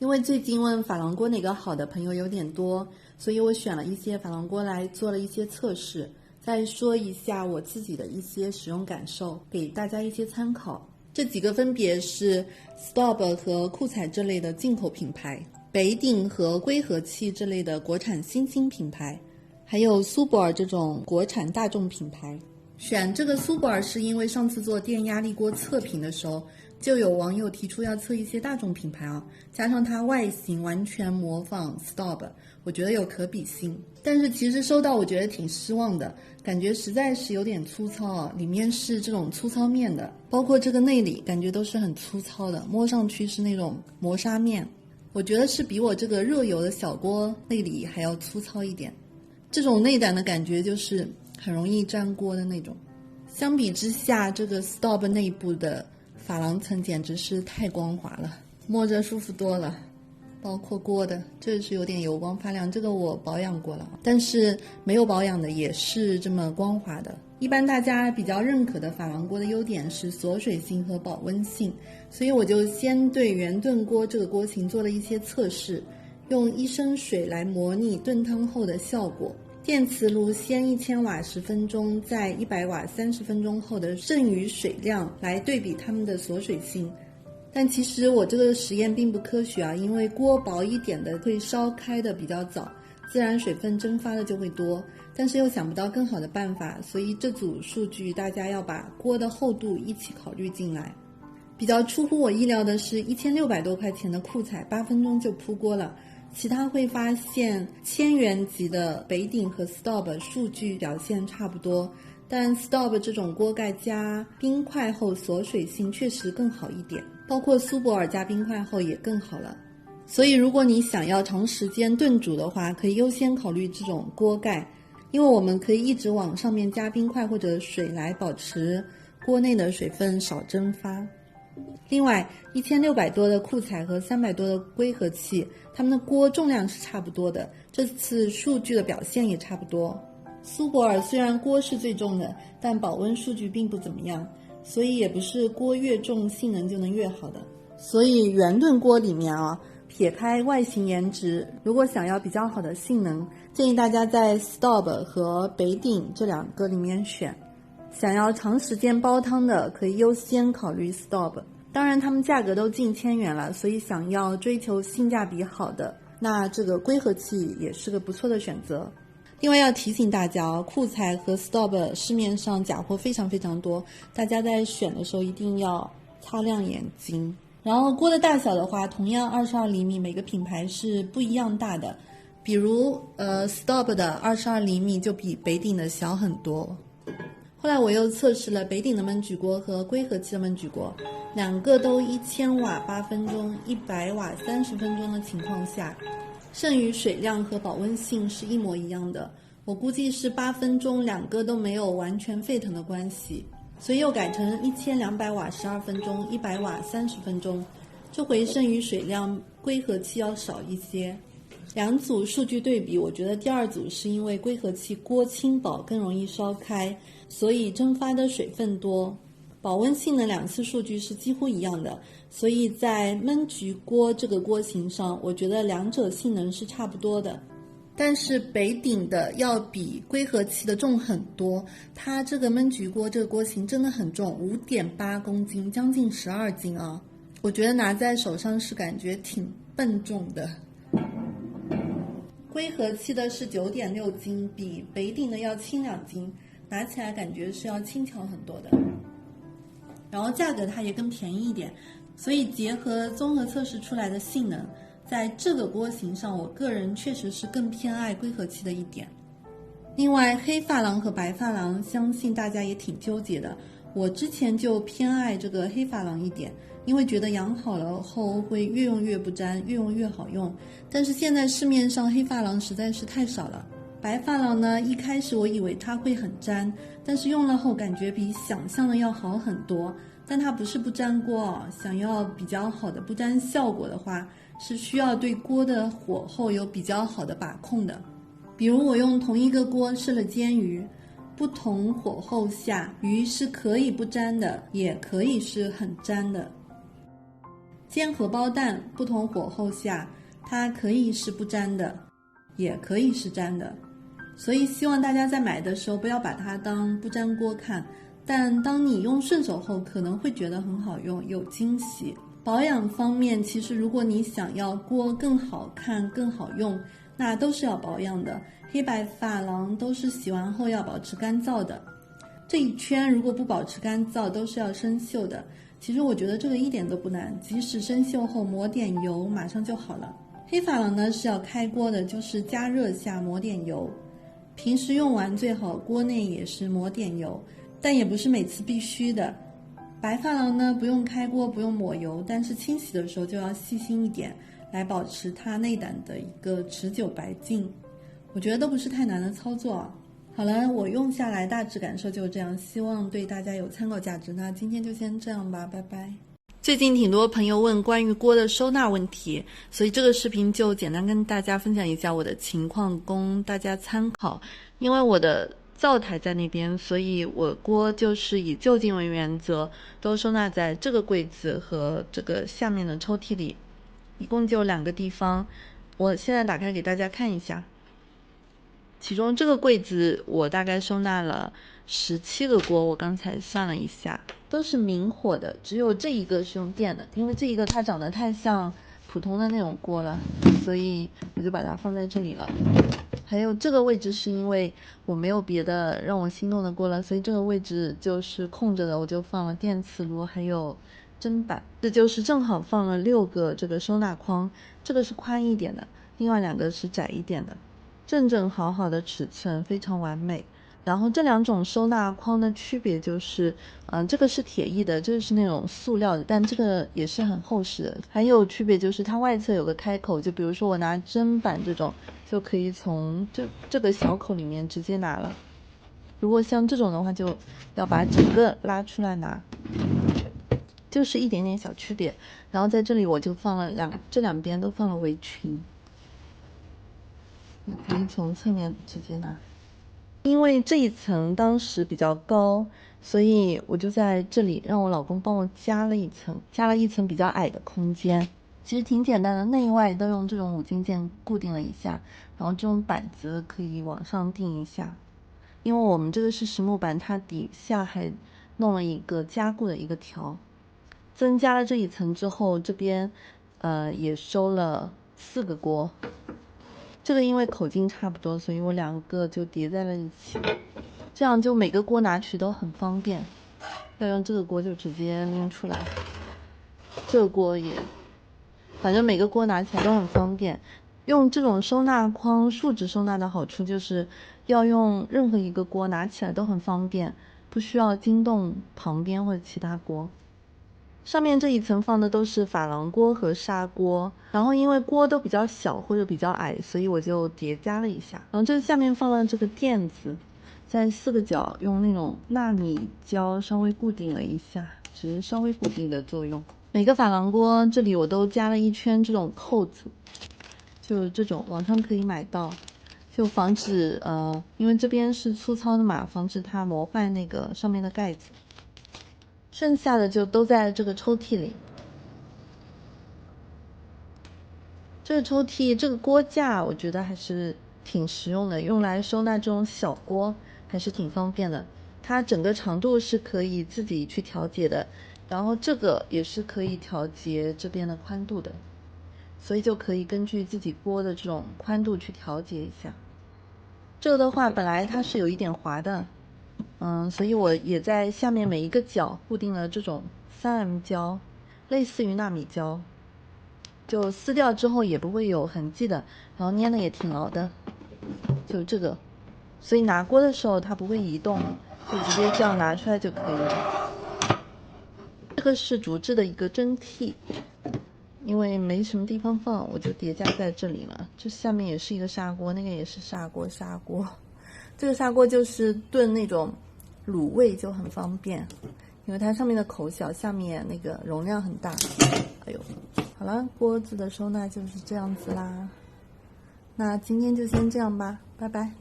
因为最近问珐琅锅哪个好的朋友有点多，所以我选了一些珐琅锅来做了一些测试，再说一下我自己的一些使用感受，给大家一些参考。这几个分别是 Staub 和酷彩这类的进口品牌，北鼎和龟和气这类的国产新兴品牌，还有苏泊尔这种国产大众品牌。选这个苏泊尔是因为上次做电压力锅测评的时候，就有网友提出要测一些大众品牌啊，加上它外形完全模仿 Staub， 我觉得有可比性。但是其实收到我觉得挺失望的，感觉实在是有点粗糙啊，里面是这种粗糙面的，包括这个内里感觉都是很粗糙的，摸上去是那种磨砂面，我觉得是比我这个热油的小锅内里还要粗糙一点。这种内胆的感觉就是很容易粘锅的那种。相比之下，这个 Staub 内部的珐琅层简直是太光滑了，摸着舒服多了。包括锅的，这是有点油光发亮，这个我保养过了，但是没有保养的也是这么光滑的。一般大家比较认可的珐琅锅的优点是锁水性和保温性，所以我就先对圆炖锅这个锅型做了一些测试，用1升水来模拟炖汤后的效果。电磁炉先1000瓦10分钟，在100瓦30分钟后的剩余水量来对比它们的锁水性。但其实我这个实验并不科学啊，因为锅薄一点的会烧开的比较早，自然水分蒸发的就会多，但是又想不到更好的办法，所以这组数据大家要把锅的厚度一起考虑进来。比较出乎我意料的是1600多块钱的酷彩8分钟就铺锅了，其他会发现1000元级的北鼎和 Staub 数据表现差不多，但 Staub 这种锅盖加冰块后锁水性确实更好一点，包括苏泊尔加冰块后也更好了。所以如果你想要长时间炖煮的话，可以优先考虑这种锅盖，因为我们可以一直往上面加冰块或者水来保持锅内的水分少蒸发。另外1600多的酷彩和300多的龟和气，它们的锅重量是差不多的，这次数据的表现也差不多。苏泊尔虽然锅是最重的，但保温数据并不怎么样，所以也不是锅越重性能就能越好的。所以圆炖锅里面啊，撇开外形颜值，如果想要比较好的性能，建议大家在 Staub 和北鼎这2个里面选。想要长时间煲汤的，可以优先考虑 Staub。当然它们价格都近1000元了，所以想要追求性价比好的，那这个龟和气也是个不错的选择。另外要提醒大家哦，酷彩和 Staub 市面上假货非常非常多，大家在选的时候一定要擦亮眼睛。然后锅的大小的话，同样22厘米，每个品牌是不一样大的，比如Staub 的22厘米就比北鼎的小很多。后来我又测试了北鼎的焖焗锅和龟和气的焖焗锅，2个都1000瓦8分钟，100瓦30分钟的情况下，剩余水量和保温性是一模一样的，我估计是8分钟2个都没有完全沸腾的关系，所以又改成1200瓦12分钟，100瓦30分钟，这回剩余水量龟和气要少一些。2组数据对比，我觉得第2组是因为龟和气锅轻薄更容易烧开，所以蒸发的水分多。保温性的2次数据是几乎一样的，所以在焖焗锅这个锅型上，我觉得2者性能是差不多的。但是北鼎的要比龟和气的重很多，它这个焖焗锅这个锅型真的很重， 5.8公斤，将近12斤啊！我觉得拿在手上是感觉挺笨重的。龟和气的是9.6斤，比北鼎的要轻2斤，拿起来感觉是要轻巧很多的。然后价格它也更便宜一点，所以结合综合测试出来的性能，在这个锅型上，我个人确实是更偏爱龟和气的一点。另外黑珐琅和白珐琅相信大家也挺纠结的，我之前就偏爱这个黑珐琅一点，因为觉得养好了后会越用越不粘，越用越好用。但是现在市面上黑珐琅实在是太少了。白珐琅呢，一开始我以为它会很粘，但是用了后感觉比想象的要好很多。但它不是不粘锅哦，想要比较好的不粘效果的话，是需要对锅的火候有比较好的把控的。比如我用同一个锅试了煎鱼，不同火候下，鱼是可以不粘的，也可以是很粘的。煎荷包蛋不同火候下，它可以是不粘的，也可以是粘的，所以希望大家在买的时候不要把它当不粘锅看，但当你用顺手后，可能会觉得很好用，有惊喜。保养方面，其实如果你想要锅更好看、更好用，那都是要保养的。黑白珐琅都是洗完后要保持干燥的，这一圈如果不保持干燥，都是要生锈的。其实我觉得这个一点都不难，即使生锈后抹点油，马上就好了。黑珐琅呢是要开锅的，就是加热下抹点油。平时用完最好锅内也是抹点油，但也不是每次必须的。白珐琅呢不用开锅，不用抹油，但是清洗的时候就要细心一点，来保持它内胆的一个持久白净。我觉得都不是太难的操作啊。好了，我用下来大致感受就这样，希望对大家有参考价值。那今天就先这样吧，拜拜。最近挺多朋友问关于锅的收纳问题，所以这个视频就简单跟大家分享一下我的情况，供大家参考。因为我的灶台在那边，所以我锅就是以就近为原则，都收纳在这个柜子和这个下面的抽屉里，一共就2个地方。我现在打开给大家看一下。其中这个柜子我大概收纳了17个锅，我刚才算了一下，都是明火的，只有这一个是用电的，因为这一个它长得太像普通的那种锅了，所以我就把它放在这里了。还有这个位置是因为我没有别的让我心动的锅了，所以这个位置就是空着的，我就放了电磁炉还有砧板。这就是正好放了6个这个收纳筐，这个是宽一点的，另外2个是窄一点的，正正好好的尺寸，非常完美。然后这2种收纳筐的区别就是，这个是铁艺的，这个是那种塑料的，但这个也是很厚实的。还有区别就是它外侧有个开口，就比如说我拿砧板这种，就可以从这个小口里面直接拿了。如果像这种的话，就要把整个拉出来拿，就是一点点小区别。然后在这里我就放了这两边都放了围裙。你可以从侧面直接拿，因为这一层当时比较高，所以我就在这里让我老公帮我加了一层比较矮的空间。其实挺简单的，内外都用这种5金件固定了一下，然后这种板子可以往上钉一下，因为我们这个是实木板，它底下还弄了一个加固的一个条。增加了这一层之后，这边也收了4个锅。这个因为口径差不多，所以我2个就叠在了一起，这样就每个锅拿取都很方便。要用这个锅就直接拎出来，这个锅也，反正每个锅拿起来都很方便。用这种收纳筐竖直收纳的好处就是要用任何一个锅拿起来都很方便，不需要惊动旁边或者其他锅。上面这一层放的都是珐琅锅和砂锅，然后因为锅都比较小或者比较矮，所以我就叠加了一下。然后这下面放了这个垫子，在4个角用那种纳米胶稍微固定了一下，只是稍微固定的作用。每个珐琅锅这里我都加了一圈这种扣子，就这种网上可以买到，就防止因为这边是粗糙的嘛，防止它磨坏那个上面的盖子。剩下的就都在这个抽屉里。这个抽屉，这个锅架，我觉得还是挺实用的，用来收纳这种小锅还是挺方便的。它整个长度是可以自己去调节的，然后这个也是可以调节这边的宽度的，所以就可以根据自己锅的这种宽度去调节一下。这个的话，本来它是有一点滑的。所以我也在下面每一个角固定了这种3M 胶，类似于纳米胶，就撕掉之后也不会有痕迹的，然后粘的也挺牢的，就这个，所以拿锅的时候它不会移动，就直接这样拿出来就可以了。这个是竹制的一个蒸屉，因为没什么地方放，我就叠加在这里了。这下面也是一个砂锅，那个也是砂锅。这个砂锅就是炖那种卤味就很方便，因为它上面的口小，下面那个容量很大。哎呦，好了，锅子的收纳就是这样子啦。那今天就先这样吧，拜拜。